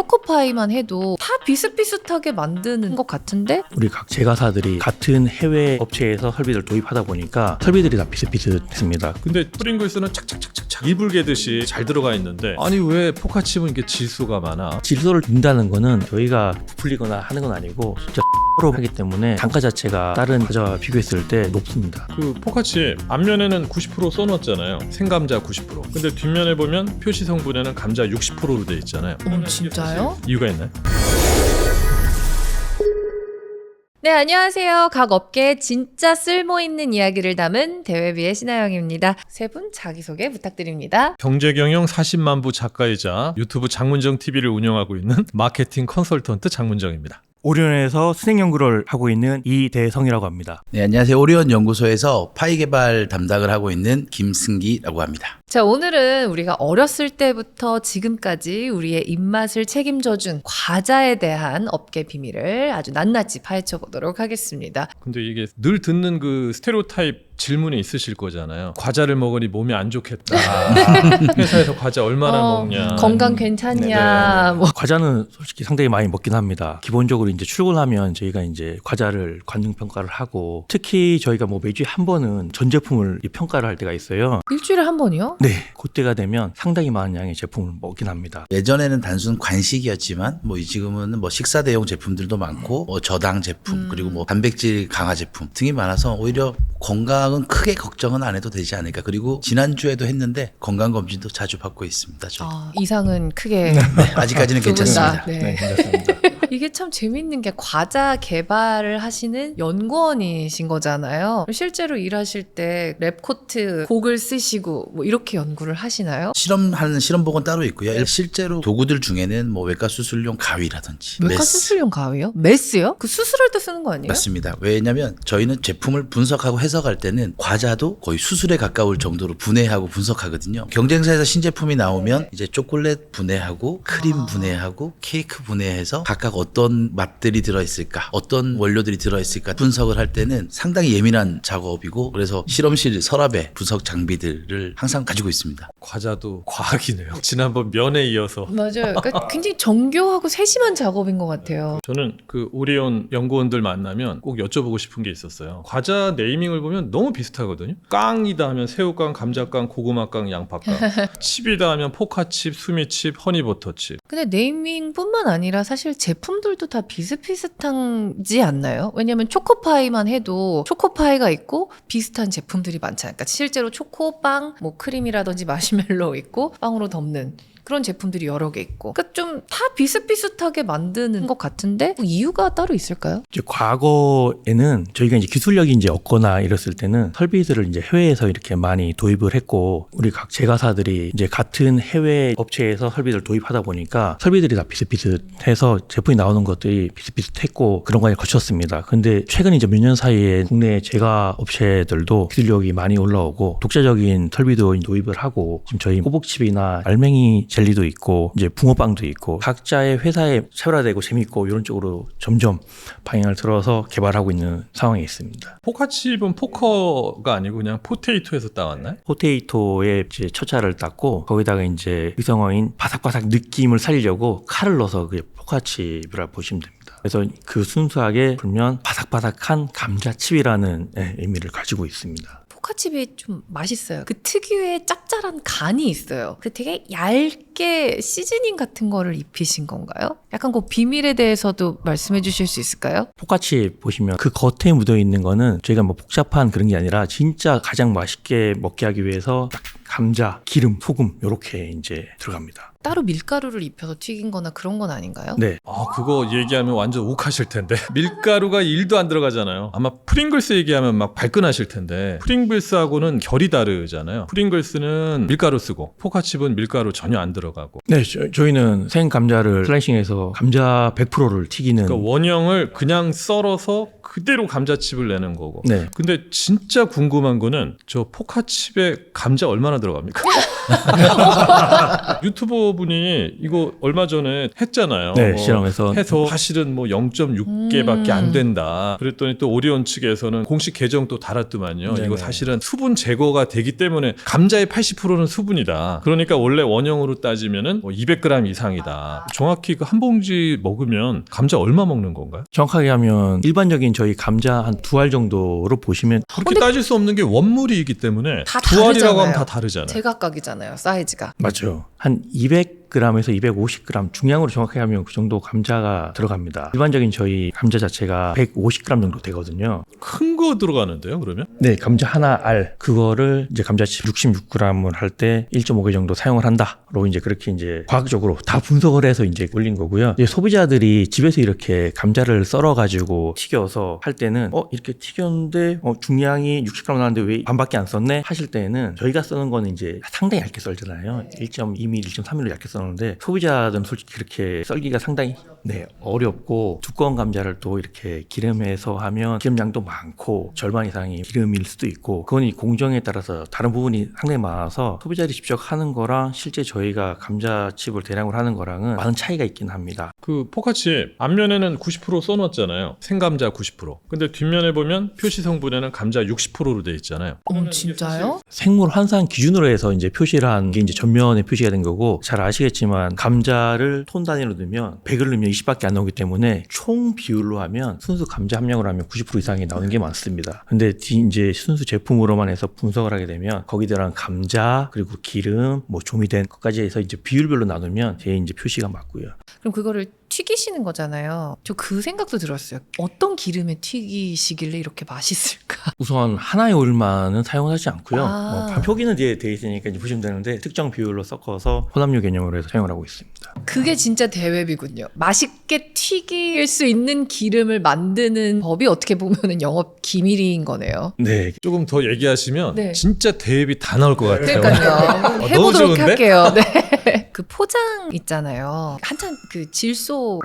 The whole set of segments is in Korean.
초코파이만 해도 다 비슷비슷하게 만드는 것 같은데? 우리 각 제과사들이 같은 해외 업체에서 설비를 도입하다 보니까 설비들이 다 비슷비슷했습니다. 근데 프링글스는 착착착착착 이불 개듯이 잘 들어가 있는데 아니 왜 포카칩은 이렇게 질소가 많아? 질소를 둔다는 거는 저희가 부풀리거나 하는 건 아니고 진짜 로 하기 때문에 단가 자체가 다른 과자와 비교했을 때 높습니다. 그 포카칩 앞면에는 90% 써놨잖아요. 생감자 90%. 근데 뒷면에 보면 표시 성분에는 감자 60%로 돼 있잖아요. 진짜요? 이유가 있나요? 네, 안녕하세요. 각 업계에 진짜 쓸모있는 이야기를 담은 대외비의 신하영입니다. 세 분 자기소개 부탁드립니다. 경제경영 40만 부 작가이자 유튜브 장문정 TV를 운영하고 있는 마케팅 컨설턴트 장문정입니다. 오리온에서 수생 연구를 하고 있는 이대성이라고 합니다. 네, 안녕하세요. 오리온 연구소에서 파이 개발 담당을 하고 있는 김승기라고 합니다. 자, 오늘은 우리가 어렸을 때부터 지금까지 우리의 입맛을 책임져준 과자에 대한 업계 비밀을 아주 낱낱이 파헤쳐 보도록 하겠습니다. 근데 이게 늘 듣는 그 스테레오타입 질문이 있으실 거잖아요. 과자를 먹으니 몸이 안 좋겠다. 회사에서 과자 얼마나 먹냐. 건강 괜찮냐. 뭐. 과자는 솔직히 상당히 많이 먹긴 합니다. 기본적으로 이제 출근하면 저희가 이제 과자를 관능 평가를 하고 특히 저희가 뭐 매주에 한 번은 전 제품을 평가를 할 때가 있어요. 일주일에 한 번이요? 네, 그때가 되면 상당히 많은 양의 제품을 먹긴 합니다. 예전에는 단순 간식이었지만 뭐 지금은 뭐 식사 대용 제품들도 많고 뭐 저당 제품 그리고 뭐 단백질 강화 제품 등이 많아서 오히려 건강은 크게 걱정은 안 해도 되지 않을까. 그리고 지난주에도 했는데 건강검진도 자주 받고 있습니다. 저희. 이상은 크게 아직까지는 두 분 다. 괜찮습니다. 네. 괜찮습니다. 이게 참 재밌는 게 과자 개발을 하시는 연구원이신 거잖아요. 실제로 일하실 때 랩코트 곡을 쓰시고 뭐 이렇게 연구를 하시나요? 실험하는 실험복은 따로 있고요. 실제로 도구들 중에는 뭐 외과 수술용 가위라든지 외과 메스. 수술용 가위요? 메스요? 그 수술할 때 쓰는 거 아니에요? 맞습니다. 왜냐하면 저희는 제품을 분석하고 해석할 때는 과자도 거의 수술에 가까울 정도로 분해하고 분석하거든요. 경쟁사에서 신제품이 나오면 이제 초콜릿 분해하고 크림 분해하고 케이크 분해해서 각각 어떤 맛들이 들어있을까 어떤 원료들이 들어있을까 분석을 할 때는 상당히 예민한 작업이고 그래서 실험실 서랍에 분석 장비들을 항상 가지고 있습니다. 과자도 과학이네요. 지난번 면에 이어서. 맞아요. 그러니까 굉장히 정교하고 세심한 작업인 것 같아요. 저는 그 오리온 연구원들 만나면 꼭 여쭤보고 싶은 게 있었어요. 과자 네이밍을 보면 너무 비슷하거든요. 깡이다 하면 새우깡, 감자깡, 고구마깡, 양파깡. 칩이다 하면 포카칩, 수미칩, 허니버터칩. 근데 네이밍뿐만 아니라 사실 제품들도 다 비슷비슷하지 않나요? 왜냐면 초코파이만 해도 초코파이가 있고 비슷한 제품들이 많잖아요. 그러니까 실제로 초코빵, 뭐 크림이라든지 마시멜로 있고 빵으로 덮는 그런 제품들이 여러 개 있고 그러니까 좀 다 비슷비슷하게 만드는 것 같은데 뭐 이유가 따로 있을까요? 이제 과거에는 저희가 이제 기술력이 이제 없거나 이랬을 때는 설비들을 이제 해외에서 이렇게 많이 도입을 했고 우리 각 제과사들이 이제 같은 해외 업체에서 설비를 도입하다 보니까 설비들이 다 비슷비슷해서 제품이 나오는 것들이 비슷비슷했고 그런 과정을 거쳤습니다. 근데 최근 이제 몇 년 사이에 국내 제과 업체들도 기술력이 많이 올라오고 독자적인 설비도 도입을 하고 지금 저희 호복칩이나 알맹이 젤리도 있고 이제 붕어빵도 있고 각자의 회사에 차별화되고 재밌고 이런 쪽으로 점점 방향을 들어서 개발하고 있는 상황에 있습니다. 포카칩은 포커가 아니고 그냥 포테이토에서 따왔나요? 포테이토에 이제 첫차를 땄고 거기다가 이제 의성어인 바삭바삭 느낌을 살리려고 칼을 넣어서 그게 포카칩이라 보시면 됩니다. 그래서 그 순수하게 불면 바삭바삭한 감자칩이라는 의미를 가지고 있습니다. 포카칩이 좀 맛있어요. 그 특유의 짭짤한 간이 있어요. 그 되게 얇게 시즈닝 같은 거를 입히신 건가요? 약간 그 비밀에 대해서도 말씀해 주실 수 있을까요? 포카칩 보시면 그 겉에 묻어 있는 거는 저희가 뭐 복잡한 그런 게 아니라 진짜 가장 맛있게 먹게 하기 위해서 감자, 기름, 소금 이렇게 이제 들어갑니다. 따로 밀가루를 입혀서 튀긴 거나 그런 건 아닌가요? 네. 그거 얘기하면 완전 욱하실 텐데. 밀가루가 1도 안 들어가잖아요. 아마 프링글스 얘기하면 막 발끈하실 텐데 프링글스하고는 결이 다르잖아요. 프링글스는 밀가루 쓰고 포카칩은 밀가루 전혀 안 들어가고. 네, 저희는 생 감자를 슬라이싱해서 감자 100%를 튀기는 그러니까 원형을 그냥 썰어서 그대로 감자칩을 내는 거고. 네. 근데 진짜 궁금한 거는 저 포카칩에 감자 얼마나 들어갑니까? 유튜브 제조업분이 이거 얼마 전에 했잖아요. 네, 실험해서 해서 사실은 뭐 0.6개밖에 안 된다. 그랬더니 또 오리온 측에서는 공식 계정 또 달았더만요. 네네. 이거 사실은 수분 제거가 되기 때문에 감자의 80%는 수분이다. 그러니까 원래 원형으로 따지면은 뭐 200g 이상이다. 정확히 그 한 봉지 먹으면 감자 얼마 먹는 건가요? 정확하게 하면 일반적인 저희 감자 한 2알 정도로 보시면 그렇게 따질 수 없는 게 원물이기 때문에 다 두 알이라고 다르잖아요. 하면 다 다르잖아요. 제각각이잖아요, 사이즈가. 맞죠. 한 200g에서 250g 중량으로 정확하게 하면 그 정도 감자가 들어갑니다. 일반적인 저희 감자 자체가 150g 정도 되거든요. 큰 거 들어가는데요, 그러면? 네, 감자 하나 알 그거를 이제 감자칩 66g을 할 때 1.5개 정도 사용을 한다로 이제 그렇게 이제 과학적으로 다 분석을 해서 이제 올린 거고요. 이제 소비자들이 집에서 이렇게 감자를 썰어 가지고 튀겨서 할 때는 이렇게 튀겼는데 중량이 60g 나왔는데 왜 반밖에 안 썼네 하실 때는 저희가 쓰는 거는 이제 상당히 얇게 썰잖아요. 1.2mm, 1.3mm 얇게 써는데 소비자들은 솔직히 그렇게 썰기가 상당히 어렵고 두꺼운 감자를 또 이렇게 기름에서 하면 기름량도 많고 절반 이상이 기름일 수도 있고 그건 이 공정에 따라서 다른 부분이 상당히 많아서 소비자들이 직접 하는 거랑 실제 저희가 감자칩을 대량으로 하는 거랑은 많은 차이가 있긴 합니다. 그 포카칩 앞면에는 90% 써놨잖아요. 생감자 90%. 근데 뒷면에 보면 표시 성분에는 감자 60%로 돼 있잖아요. 진짜요? 생물 환산 기준으로 해서 이제 표시를 한 게 이제 전면에 표시가 된 거고 잘 아시겠지만 감자를 톤 단위로 넣으면 100을 넣으면 20밖에 안 나오기 때문에 총 비율로 하면 순수 감자 함량으로 하면 90% 이상이 나오는 게 많습니다. 근데 이제 순수 제품으로만 해서 분석을 하게 되면 거기 들어간 감자 그리고 기름 뭐 조미된 것까지 해서 이제 비율별로 나누면 제 이제 표시가 맞고요. 그럼 그거를 튀기시는 거잖아요. 저 그 생각도 들었어요. 어떤 기름에 튀기시길래 이렇게 맛있을까? 우선 하나의 오일만은 사용하지 않고요. 아. 표기는 돼 있으니까 이제 보시면 되는데 특정 비율로 섞어서 혼합류 개념으로 해서 사용을 하고 있습니다. 그게 진짜 대웹이군요. 맛있게 튀길 수 있는 기름을 만드는 법이 어떻게 보면은 영업 기밀인 거네요. 네, 조금 더 얘기하시면 네. 진짜 대입이 다 나올 것 같아요. 그러니까요. 너무 해보도록 좋은데? 할게요. 네. 그 포장 있잖아요. 한참 그 질소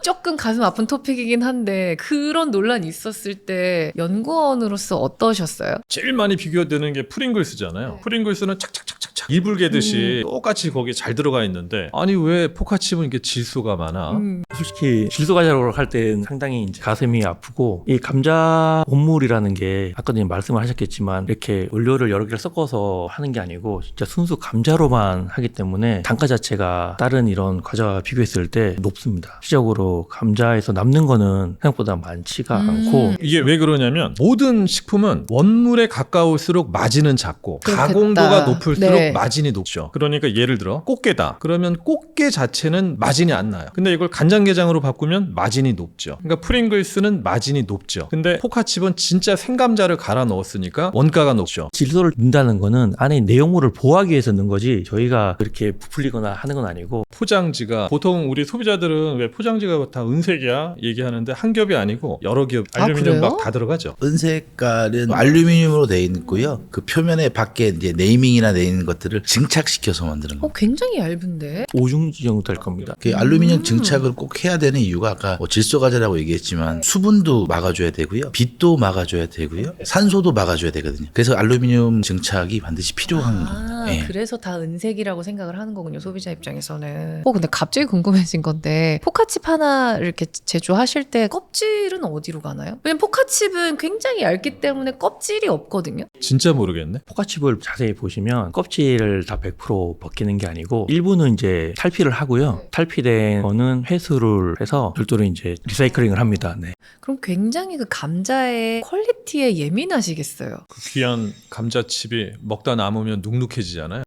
조금 가슴 아픈 토픽이긴 한데 그런 논란이 있었을 때 연구원으로서 어떠셨어요? 제일 많이 비교되는 게 프링글스잖아요. 프링글스는 착착착착착 이불 개듯이 똑같이 거기에 잘 들어가 있는데 아니 왜 포카칩은 이게 질소가 많아? 솔직히 질소 과자로 할 때는 상당히 이제 가슴이 아프고 이 감자 원물이라는 게 아까도 이제 말씀을 하셨겠지만 이렇게 원료를 여러 개를 섞어서 하는 게 아니고 진짜 순수 감자로만 하기 때문에 단가 자체가 다른 이런 과자와 비교했을 때 높습니다. 실질적으로 감자에서 남는 거는 생각보다 많지가 않고 이게 왜 그러냐면 모든 식품은 원물에 가까울수록 마진은 작고 그렇겠다. 가공도가 높을수록 네. 마진이 높죠. 그러니까 예를 들어 꽃게다. 그러면 꽃게 자체는 마진이 안 나요. 근데 이걸 간장게장으로 바꾸면 마진이 높죠. 그러니까 프링글스는 마진이 높죠. 근데 포카칩은 진짜 생감자를 갈아 넣었으니까 원가가 높죠. 질소를 넣는다는 거는 안에 내용물을 보호하기 위해서 넣는 거지 저희가 그렇게 부풀리거나 하는 건 아니고 포장지가 보통 우리 소비자들은 왜 포장지가 다 은색이야 얘기하는데 한 겹이 아니고 여러 겹 알루미늄 그래요? 막 다 들어가죠. 은색깔은 알루미늄으로 되어 있고요. 그 표면에 밖에 이제 네이밍이나 돼 있는 것들을 증착시켜서 만드는 거. 굉장히 얇은데. 5중지 정도 될 겁니다. 그 알루미늄 증착을 꼭 해야 되는 이유가 아까 뭐 질소 과자라고 얘기했지만 수분도 막아줘야 되고요. 빛도 막아줘야 되고요. 산소도 막아줘야 되거든요. 그래서 알루미늄 증착이 반드시 필요한 겁니다. 예. 그래서 다 은색이라고 생각을 하는 거군요, 소비자 입장에서는. 근데 갑자기 궁금해진 건데 포카칩 하나 이렇게 제조하실 때 껍질은 어디로 가나요? 왜냐면 포카칩은 굉장히 얇기 때문에 껍질이 없거든요. 진짜 모르겠네. 포카칩을 자세히 보시면 껍질을 다 100% 벗기는 게 아니고 일부는 이제 탈피를 하고요. 탈피된 거는 회수를 해서 별도로 이제 리사이클링을 합니다. 네. 그럼 굉장히 그 감자의 퀄리티에 예민하시겠어요. 그 귀한 감자칩이 먹다 남으면 눅눅해지잖아요.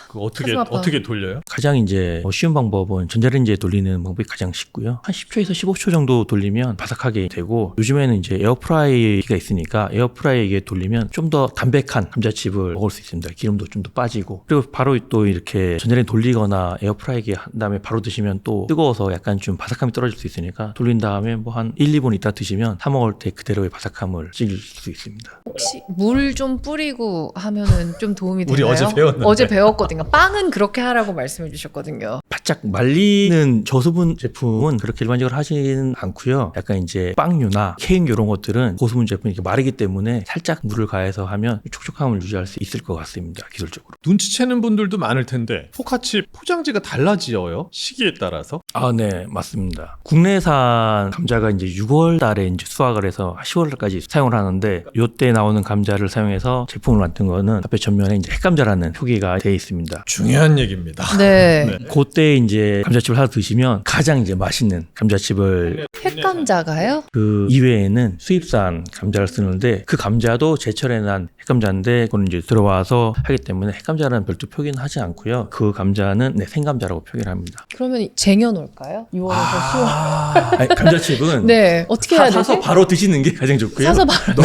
그 가슴 아파. 어떻게 돌려요? 가장 이제 쉬운 방법은 전자레인지에 돌리는 방법이 가장 쉽고요. 한 10초에서 15초 정도 돌리면 바삭하게 되고 요즘에는 이제 에어프라이기가 있으니까 에어프라이기에 돌리면 좀 더 담백한 감자칩을 먹을 수 있습니다. 기름도 좀 더 빠지고 그리고 바로 또 이렇게 전자레인지 돌리거나 에어프라이기에 한 다음에 바로 드시면 또 뜨거워서 약간 좀 바삭함이 떨어질 수 있으니까 돌린 다음에 뭐 한 1, 2분 있다 드시면 사 먹을 때 그대로의 바삭함을 즐길 수 있습니다. 혹시 물 좀 뿌리고 하면은 좀 도움이 우리 되나요? 어제 배웠는데. 어제 배웠거든요. 빵을 빵은 그렇게 하라고 말씀해 주셨거든요. 바짝 말리는 저수분 제품은 그렇게 일반적으로 하지는 않고요. 약간 이제 빵류나 케이크 이런 것들은 고수분 제품이 이렇게 마르기 때문에 살짝 물을 가해서 하면 촉촉함을 유지할 수 있을 것 같습니다. 기술적으로. 눈치채는 분들도 많을 텐데 포카칩 포장지가 달라져요? 시기에 따라서? 아, 네, 맞습니다. 국내산 감자가 이제 6월 달에 이제 수확을 해서 10월 달까지 사용을 하는데 요때 나오는 감자를 사용해서 제품을 만든 거는 앞에 전면에 이제 핵감자라는 표기가 되어 있습니다. 중요한 얘기입니다. 네. 네. 그때 이제 감자칩을 사서 드시면 가장 이제 맛있는 감자칩을 핵감자가요? 그 이외에는 수입산 감자를 쓰는데 그 감자도 제철에 난 핵감자인데 그건 이제 들어와서 하기 때문에 핵감자라는 별도 표기는 하지 않고요. 그 감자는 네, 생감자라고 표기를 합니다. 그러면 쟁여놓을까요? 6월에서 10월. 아니, 감자칩은 네. 어떻게 해야 되지? 사서 바로 드시는 게 가장 좋고요. 사서 바로.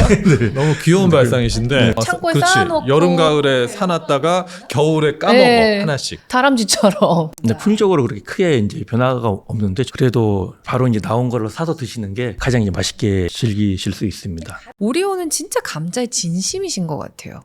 너무 귀여운 발상이신데 창고에 그렇지. 쌓아놓고. 여름 가을에 사놨다가 겨울에 까먹어 네. 하나씩. 다람쥐처럼. 근데 품질적으로 그렇게 크게 이제 변화가 없는데 그래도 바로 이제 나온 걸로 사서 드시는 게 가장 이제 맛있게 즐기실 수 있습니다. 오리온은 진짜 감자에 진심이신 것 같아요.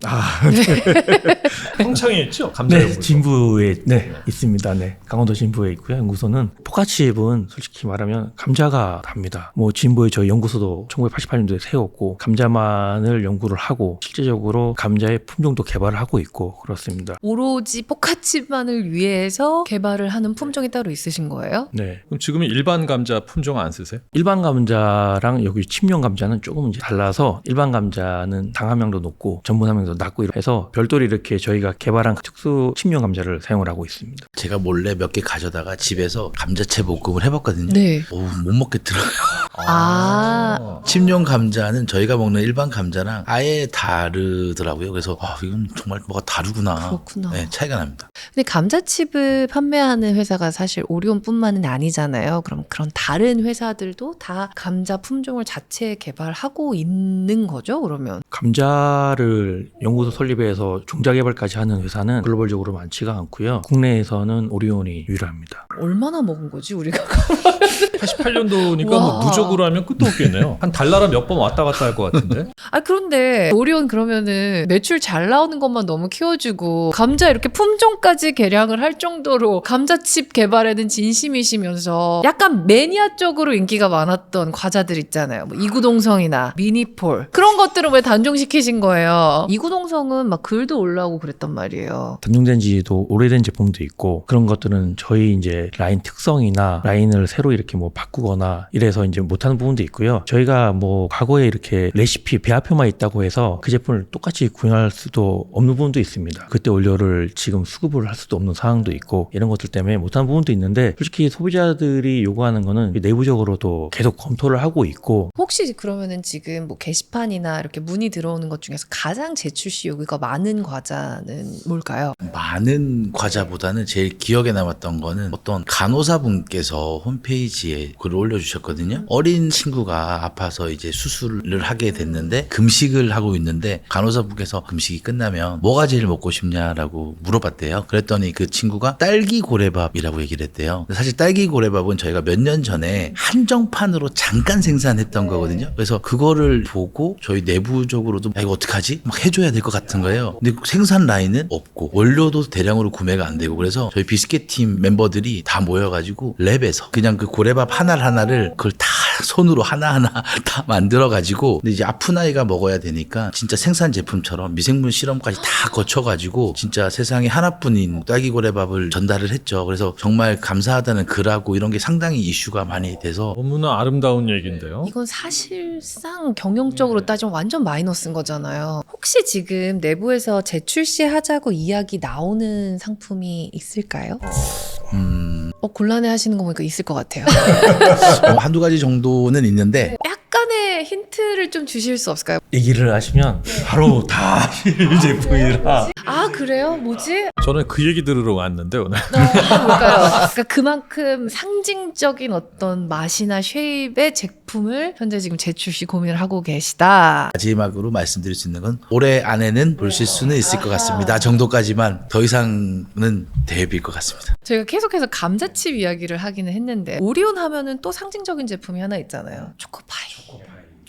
평창에 있죠? 감자 네, 연구소. 진부에 네 있습니다. 네, 강원도 진부에 있고요. 연구소는 포카칩은 솔직히 말하면 감자가 답니다. 뭐 진부에 저희 연구소도 1988년도에 세웠고 감자만을 연구를 하고 실제적으로 감자의 품종도 개발을 하고 있고 그렇습니다. 오로지 포카칩만을 위해서 개발을 하는 품종이 따로 있으신 거예요? 네, 그럼 지금은 일반 감자 품종 안 쓰세요? 일반 감자랑 여기 침용 감자는 조금 이제 달라서 일반 감자는 당 함량도 높고 전분 함량도 낮고 해서 별도로 이렇게 저희가 개발한 특수 침용 감자를 사용을 하고 있습니다. 제가 몰래 몇 개 가져다가 집에서 감자채 볶음을 해봤거든요. 네. 오, 못 먹겠더라고요. 아. 침용 감자는 저희가 먹는 일반 감자랑 아예 다르더라고요. 그래서 이건 정말 뭐가 다르구나. 그렇구나. 네, 차이가 납니다. 근데 감자칩을 판매하는 회사가 사실 오리온뿐만은 아니잖아요. 그럼 그런 다른 회사들도 다 감자 품종을 자체 개발하고 있는 거죠? 그러면 감자를 연구소 설립해서 종자 개발까지 하는 회사는 글로벌적으로 많지가 않고요. 국내에서는 오리온이 유일합니다. 얼마나 먹은 거지 우리가? 88년도니까 와. 뭐 누적으로 하면 끝도 없겠네요. 한 달나라 몇 번 왔다 갔다 할 것 같은데. 아 그런데 오리온 그러면은 매출 잘 나오는 것만 너무 키워주고 감자 이렇게 품종까지 개량을 할 정도로 감자칩 개발에는 진심이시면서 약간 매니아적으로 인기가 많았던 과자들 있잖아요. 뭐 이구동성이나 미니폴 그런 것들은 왜 단종시키신 거예요? 이구동성은 막 글도 올라오고 그랬단 말이에요. 단종된 지도 오래된 제품도 있고 그런 것들은 저희 이제 라인 특성이나 라인을 새로 이렇게 뭐 바꾸거나 이래서 이제 못하는 부분도 있고요. 저희가 뭐 과거에 이렇게 레시피 배합표만 있다고 해서 그 제품을 똑같이 구현할 수도 없는 부분도 있습니다. 그때 원료를 지금 수급을 할 수도 없는 상황도 있고 이런 것들 때문에 못하는 부분도 있는데 솔직히 소비자들이 요구하는 거는 내부적으로도 계속 검토를 하고 있고 혹시 그러면은 지금 뭐 게시판이나 이렇게 문의 들어오는 것 중에서 가장 제출시 요구가 많은 과자는 뭘까요? 많은 과자보다는 제일 기억에 남았던 거는 어떤 간호사분께서 홈페이지에 글을 올려주셨거든요. 어린 친구가 아파서 이제 수술을 하게 됐는데 금식을 하고 있는데 간호사분께서 금식이 끝나면 뭐가 제일 먹고 싶냐라고 물어봤대요. 그랬더니 그 친구가 딸기 고래밥이라고 얘기를 했대요. 사실 딸기 고래밥은 저희가 몇 년 전에 한정판으로 잠깐 생산했던 거거든요. 그래서 그거를 보고 저희 내부적으로도 이거 어떡하지? 막 해줘야 될 것 같은 거예요. 근데 생산 라인은 없고 원료도 대량으로 구매가 안 되고 그래서 저희 비스켓 팀 멤버들이 다 모여가지고 랩에서 그냥 그 고래밥 하나를 그걸 다 손으로 하나하나 다 만들어가지고 근데 이제 아픈 아이가 먹어야 되니까 진짜 생산 제품처럼 미생물 실험까지 다 거쳐가지고 진짜 세상에 하나뿐인 딸기 고래밥을 전달을 했죠. 그래서 정말 감사하다는 글하고 이런 게 상당히 이슈가 많이 돼서 너무나 아름다운 얘기인데요. 이건 사실상 경영적으로 따지면 완전 마이너스인 거잖아요. 혹시 지금 내부에서 재출시 하자고 이야기 나오는 상품이 있을까요? 곤란해 하시는 거 보니까 있을 것 같아요. 한두 가지 정도는 있는데 약간의 힌트를 좀 주실 수 없을까요? 얘기를 하시면 바로 다 제품이라 아 그래요? 뭐지? 저는 그 얘기 들으러 왔는데 오늘. 뭘까요? 그러니까 그만큼 상징적인 어떤 맛이나 쉐입의 제품을 현재 지금 재출시 고민을 하고 계시다. 마지막으로 말씀드릴 수 있는 건 올해 안에는 보실 수는 있을 것 같습니다. 정도까지만 더 이상은 대비일 것 같습니다. 저희가 계속해서 감자칩 이야기를 하기는 했는데 오리온 하면은 또 상징적인 제품이 하나 있잖아요. 초코파이.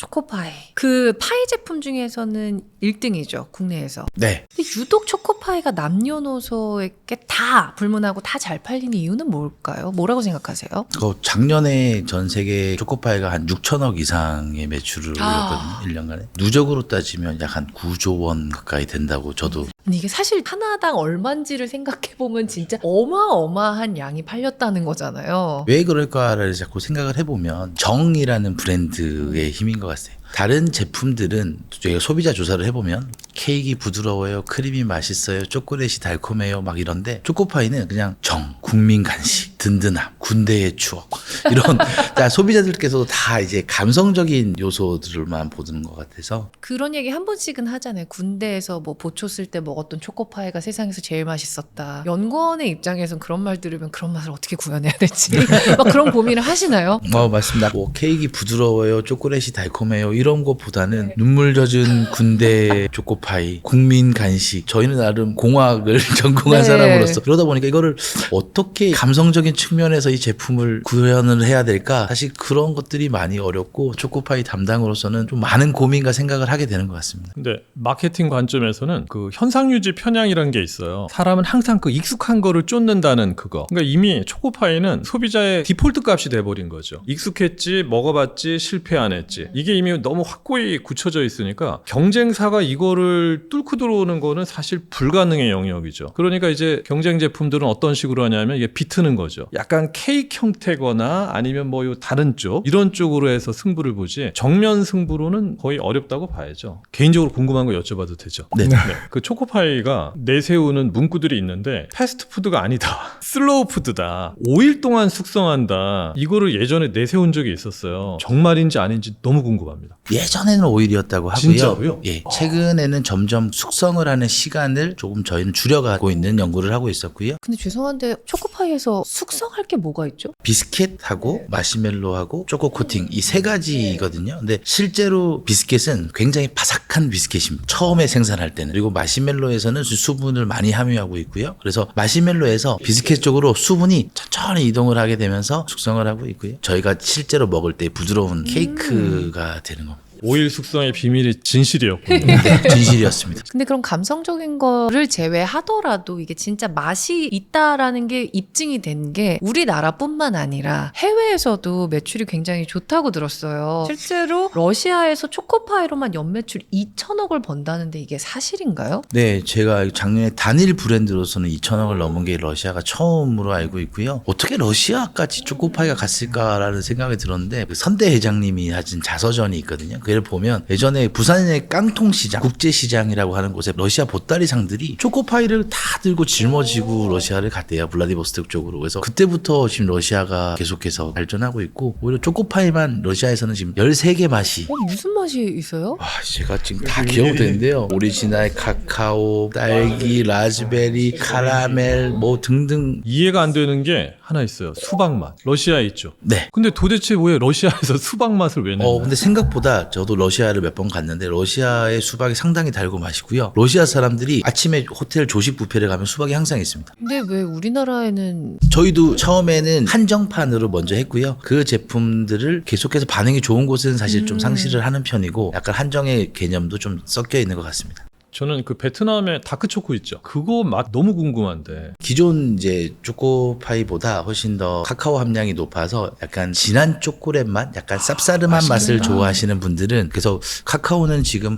초코파이. 그 파이 제품 중에서는 1등이죠, 국내에서. 네. 근데 유독 초코파이가 남녀노소에게 다 불문하고 다 잘 팔리는 이유는 뭘까요? 뭐라고 생각하세요? 작년에 전 세계 초코파이가 한 6천억 이상의 매출을 올렸거든요. 1년간에. 누적으로 따지면 약 한 9조 원 가까이 된다고 저도. 근데 이게 사실 하나당 얼만지를 생각해보면 진짜 어마어마한 양이 팔렸다는 거잖아요. 왜 그럴까를 자꾸 생각을 해보면 정이라는 브랜드의 힘인 것 같아요. 다른 제품들은 저희가 소비자 조사를 해보면 케이크 부드러워요, 크림이 맛있어요, 초콜릿이 달콤해요 막 이런데 초코파이는 그냥 정, 국민 간식, 든든함, 군대의 추억 이런 다 소비자들께서도 다 이제 감성적인 요소들만 보는 것 같아서 그런 얘기 한 번씩은 하잖아요. 군대에서 뭐 보초 쓸 때 먹었던 초코파이가 세상에서 제일 맛있었다. 연구원의 입장에선 그런 말 들으면 그런 맛을 어떻게 구현해야 될지 막 그런 고민을 하시나요? 맞습니다. 뭐 케이크 부드러워요, 초콜릿이 달콤해요 이런 것보다는 눈물 젖은 군대 초코파이, 국민 간식. 저희는 나름 공학을 전공한 네. 사람으로서 그러다 보니까 이거를 어떻게 감성적인 측면에서 이 제품을 구현을 해야 될까? 사실 그런 것들이 많이 어렵고 초코파이 담당으로서는 좀 많은 고민과 생각을 하게 되는 것 같습니다. 근데 마케팅 관점에서는 그 현상유지 편향이라는 게 있어요. 사람은 항상 그 익숙한 거를 쫓는다는 그거. 그러니까 이미 초코파이는 소비자의 디폴트 값이 돼버린 거죠. 익숙했지, 먹어봤지, 실패 안 했지. 이게 이미 너무 확고히 굳혀져 있으니까 경쟁사가 이거를 뚫고 들어오는 거는 사실 불가능의 영역이죠. 그러니까 이제 경쟁 제품들은 어떤 식으로 하냐면 이게 비트는 거죠. 약간 케이크 형태거나 아니면 뭐 요 다른 쪽 이런 쪽으로 해서 승부를 보지 정면 승부로는 거의 어렵다고 봐야죠. 개인적으로 궁금한 거 여쭤봐도 되죠? 네. 그 초코파이가 내세우는 문구들이 있는데 패스트푸드가 아니다. 슬로우 푸드다. 5일 동안 숙성한다. 이거를 예전에 내세운 적이 있었어요. 정말인지 아닌지 너무 궁금합니다. 예전에는 오일이었다고 하고요. 진짜로요? 예, 최근에는 점점 숙성을 하는 시간을 조금 저희는 줄여가고 있는 연구를 하고 있었고요. 근데 죄송한데 초코파이에서 숙성할 게 뭐가 있죠? 비스켓하고 마시멜로하고 초코 코팅 이 세 가지거든요. 근데 실제로 비스켓은 굉장히 바삭한 비스켓입니다. 처음에 생산할 때는. 그리고 마시멜로에서는 수분을 많이 함유하고 있고요. 그래서 마시멜로에서 비스켓 쪽으로 수분이 천천히 이동을 하게 되면서 숙성을 하고 있고요. 저희가 실제로 먹을 때 부드러운 케이크가 되는 겁니다. 5일 숙성의 비밀이 진실이었군요. 네, 진실이었습니다. 근데 그런 감성적인 거를 제외하더라도 이게 진짜 맛이 있다라는 게 입증이 된 게 우리나라뿐만 아니라 해외에서도 매출이 굉장히 좋다고 들었어요. 실제로 러시아에서 초코파이로만 연매출 2천억을 번다는데 이게 사실인가요? 네, 제가 작년에 단일 브랜드로서는 2천억을 넘은 게 러시아가 처음으로 알고 있고요. 어떻게 러시아까지 초코파이가 갔을까라는 생각이 들었는데 그 선대 회장님이 하신 자서전이 있거든요. 그걸 보면 예전에 부산의 깡통시장, 국제시장이라고 하는 곳에 러시아 보따리상들이 초코파이를 다 들고 짊어지고 러시아를 갔대요. 블라디보스토크 쪽으로. 그래서 그때부터 지금 러시아가 계속해서 발전하고 있고 오히려 초코파이만 러시아에서는 지금 13개 맛이 무슨 맛이 있어요? 와, 제가 지금 다 기억이 되는데요. 오리지널 카카오, 딸기, 라즈베리, 카라멜 뭐 등등. 이해가 안 되는 게 하나 있어요. 수박 맛. 러시아에 있죠. 네. 근데 도대체 왜 러시아에서 수박 맛을 왜 내나요? 근데 생각보다 저도 러시아를 몇 번 갔는데 러시아의 수박이 상당히 달고 맛있고요. 러시아 사람들이 아침에 호텔 조식 뷔페를 가면 수박이 항상 있습니다. 근데 왜 우리나라에는 저희도 처음에는 한정판으로 먼저 했고요. 그 제품들을 계속해서 반응이 좋은 곳은 사실 좀 상실을 하는 편이고 약간 한정의 개념도 좀 섞여 있는 것 같습니다. 저는 그 베트남의 다크초코 있죠. 그거 맛 너무 궁금한데. 기존 이제 초코파이보다 훨씬 더 카카오 함량이 높아서 약간 진한 초콜릿 맛, 약간 쌉싸름한 맛을 좋아하시는 분들은 그래서 카카오는 지금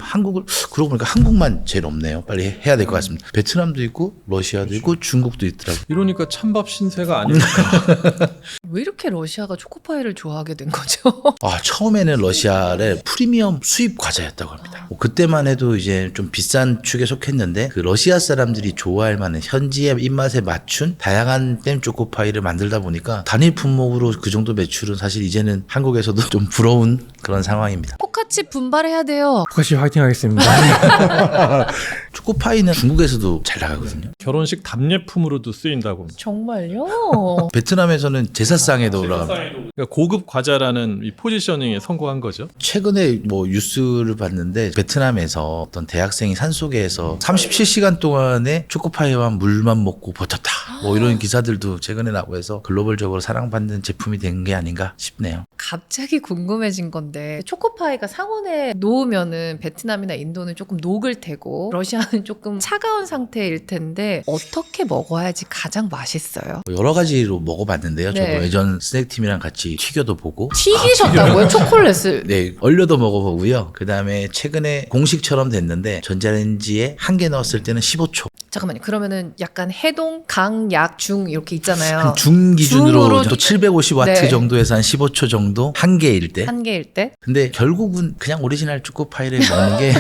그러고 보니까 한국만 제일 없네요. 빨리 해야 될 것 같습니다. 베트남도 있고 러시아도 있고 중국도 있더라고요. 이러니까 찬밥 신세가 아닐까. 왜 이렇게 러시아가 초코파이를 좋아하게 된 거죠? 처음에는 러시아의 프리미엄 수입 과자였다고 합니다. 그때만 해도 이제 좀 비싼 축에 속했는데 그 러시아 사람들이 좋아할 만한 현지의 입맛에 맞춘 다양한 댐 초코파이를 만들다 보니까 단일 품목으로 그 정도 매출은 사실 이제는 한국에서도 좀 부러운 그런 상황입니다. 포카치 분발해야 돼요. 똑같이 화이팅 하겠습니다. 초코파이는 중국에서도 잘 나가거든요. 결혼식 답례품으로도 쓰인다고 합니다. 정말요? 베트남에서는 제사상에도 올라갑니다. 그러니까 고급 과자라는 이 포지셔닝에 성공한 거죠. 최근에 뭐 뉴스를 봤는데 베트남에서 어떤 대학생이 산속에서 37시간 동안에 초코파이와 물만 먹고 버텼다. 뭐 이런 기사들도 최근에 나오고 해서 글로벌적으로 사랑받는 제품이 된 게 아닌가 싶네요. 갑자기 궁금해진 건데 초코파이가 상온에 놓으면은 베트남이나 인도는 조금 녹을 테고 러시아는 조금 차가운 상태일 텐데 어떻게 먹어야지 가장 맛있어요? 뭐 여러 가지로 먹어봤는데요. 저도 네. 예전 스낵팀이랑 같이 튀겨도 보고 튀기셨다고요? 초콜릿을? 네, 얼려도 먹어보고요. 그 다음에 최근에 공식처럼 됐는데 전자레인지에 한 개 넣었을 때는 15초. 잠깐만요. 그러면은 약간 해동, 강, 약, 중 이렇게 있잖아요. 중 기준으로 중으로 또 750와트 네. 정도에서 한 15초 정도 한 개일 때. 한 개일 때? 근데 결국은 그냥 오리지널 초코파이를 먹는 게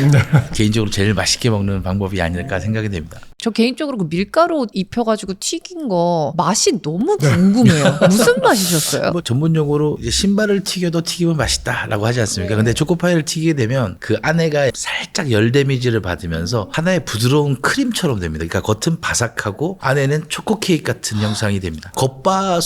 개인적으로 제일 맛있게 먹는 방법이 아닐까 생각이 됩니다. 저 개인적으로 그 밀가루 입혀가지고 튀긴 거 맛이 너무 궁금해요. 무슨 맛이셨어요? 뭐 전문용어로 이제 신발을 튀겨도 튀기면 맛있다라고 하지 않습니까? 근데 초코파이를 튀기게 되면 그 안에가 살짝 열 데미지를 받으면서 하나의 부드러운 크림처럼 됩니다. 그러니까 겉은 바삭하고 안에는 초코 케이크 같은 형상이 됩니다.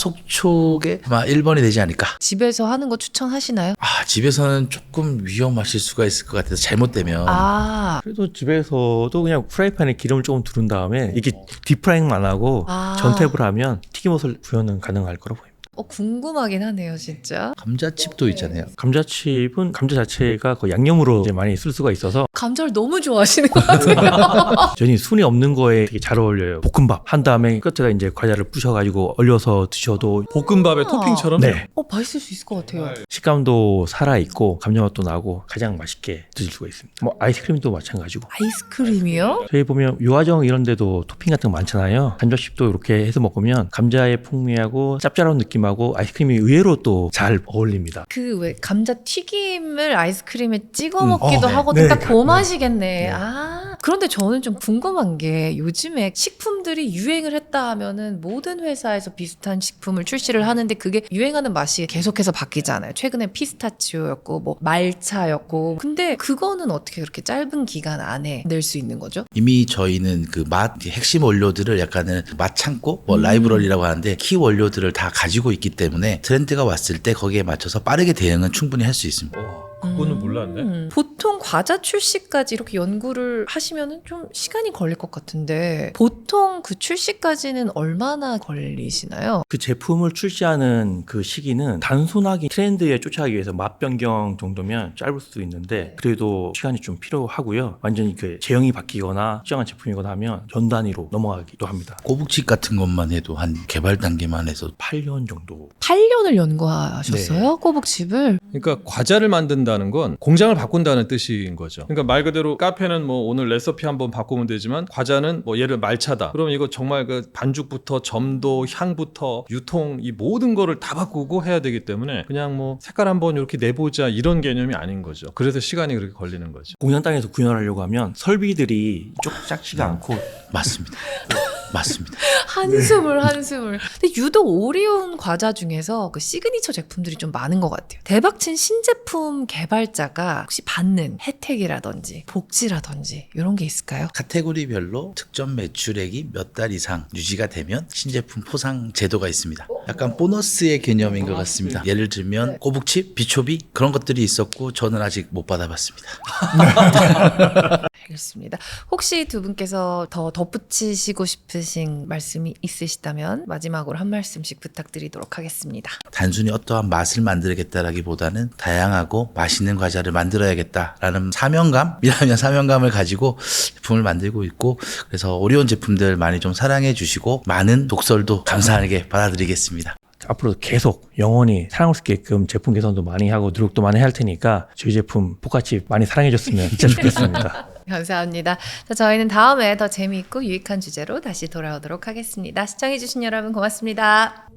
겉바속촉에 아마 1번이 되지 않을까. 집에서 하는 거 추천하시나요? 집에서는 조금 위험하실 수가 있을 것 같아서 잘못되면 아, 그래도 집에서도 그냥 프라이팬에 기름을 조금 두른 다음에 이게 딥프라잉만 하고 아. 전탭을 하면 튀김옷을 구현은 가능할 거라고 보입니다. 궁금하긴 하네요, 진짜. 감자칩도 있잖아요. 감자칩은 감자 자체가 그 양념으로 이제 많이 쓸 수가 있어서 감자를 너무 좋아하시는 것 같아요. 전이 순이 없는 거에 되게 잘 어울려요. 볶음밥 한 다음에 끝에다 이제 과자를 부셔가지고 얼려서 드셔도 볶음밥의 토핑처럼. 네. 맛있을 수 있을 것 같아요. 식감도 살아있고 감자맛도 나고 가장 맛있게 드실 수가 있습니다. 뭐 아이스크림도 마찬가지고 아이스크림이요? 저희 보면 유화정 이런 데도 토핑 같은 거 많잖아요. 감자칩도 이렇게 해서 먹으면 감자의 풍미하고 짭짤한 느낌하고 아이스크림이 의외로 또 잘 어울립니다. 그 왜 감자 튀김을 아이스크림에 찍어 먹기도 네. 하거든요. 네, 딱 그 네. 맛이겠네. 네. 아. 그런데 저는 좀 궁금한 게 요즘에 식품들이 유행을 했다 하면은 모든 회사에서 비슷한 식품을 출시를 하는데 그게 유행하는 맛이 계속해서 바뀌잖아요. 최근에 피스타치오였고 뭐 말차였고. 근데 그거는 어떻게 그렇게 짧은 기간 안에 낼 수 있는 거죠? 이미 저희는 그 맛 핵심 원료들을 약간은 맛 창고 뭐 라이브러리라고 하는데 키 원료들을 다 가지고 있기 때문에 트렌드가 왔을 때 거기에 맞춰서 빠르게 대응은 충분히 할 수 있습니다. 그거는 몰랐네. 보통 과자 출시까지 이렇게 연구를 하시면은 좀 시간이 걸릴 것 같은데 보통 그 출시까지는 얼마나 걸리시나요? 그 제품을 출시하는 그 시기는 단순하게 트렌드에 쫓아가기 위해서 맛 변경 정도면 짧을 수도 있는데 그래도 시간이 좀 필요하고요. 완전히 그 제형이 바뀌거나 특정한 제품이거나 하면 전 단위로 넘어가기도 합니다. 꼬북칩 같은 것만 해도 한 개발 단계만 해서 8년 정도. 8년을 연구하셨어요? 꼬북칩을? 그러니까 과자를 만든다는 건 공장을 바꾼다는 뜻인 거죠. 그러니까 말 그대로 카페는 뭐 오늘 레시피 한번 바꾸면 되지만 과자는 뭐 예를 말차다. 그러면 이거 정말 그 반죽부터 점도, 향부터 유통 이 모든 거를 다 바꾸고 해야 되기 때문에 그냥 뭐 색깔 한번 이렇게 내보자 이런 개념이 아닌 거죠. 그래서 시간이 그렇게 걸리는 거죠. 공장 땅에서 구현하려고 하면 설비들이 쪽 작지가 않고 맞습니다. 맞습니다. 한숨을. 근데 유독 오리온 과자 중에서 그 시그니처 제품들이 좀 많은 것 같아요. 대박친 신제품 개발자가 혹시 받는 혜택이라든지 복지라든지 이런 게 있을까요? 카테고리별로 특정 매출액이 몇 달 이상 유지가 되면 신제품 포상 제도가 있습니다. 약간 보너스의 개념인 것 같습니다. 예를 들면 꼬북칩, 비초비 그런 것들이 있었고 저는 아직 못 받아봤습니다. 알겠습니다. 혹시 두 분께서 더 덧붙이시고 싶으신 말씀이 있으시다면 마지막으로 한 말씀씩 부탁드리도록 하겠습니다. 단순히 어떠한 맛을 만들겠다라기보다는 다양하고 맛있는 과자를 만들어야겠다라는 사명감이라면 사명감을 가지고 제품을 만들고 있고 그래서 오리온 제품들 많이 좀 사랑해 주시고 많은 독설도 감사하게 받아들이겠습니다. 앞으로 계속 영원히 사랑할 수 있게끔 제품 개선도 많이 하고 노력도 많이 할 테니까 저희 제품 포카칩 많이 사랑해줬으면 진짜 좋겠습니다. 감사합니다. 자, 저희는 다음에 더 재미있고 유익한 주제로 다시 돌아오도록 하겠습니다. 시청해주신 여러분 고맙습니다.